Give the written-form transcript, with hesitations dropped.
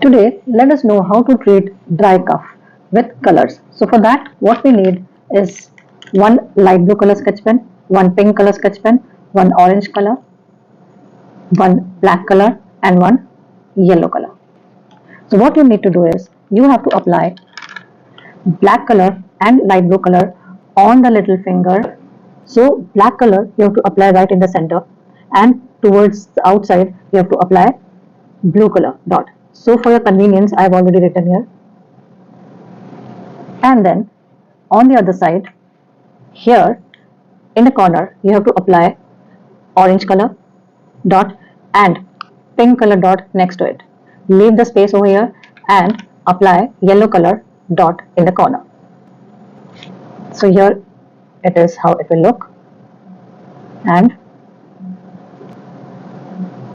Today, let us know how to treat dry cough with colors. So for that, what we need is one light blue color sketch pen, one pink color sketch pen, one orange color, one black color, and one yellow color. So what you need to do is you have to apply black color and light blue color on the little finger. So black color you have to apply right in the center, and towards the outside you have to apply blue color dot. So for your convenience, I have already written here. And then on the other side, here in the corner, you have to apply orange color dot and pink color dot next to it. Leave the space over here and apply yellow color dot in the corner. So here it is how it will look, and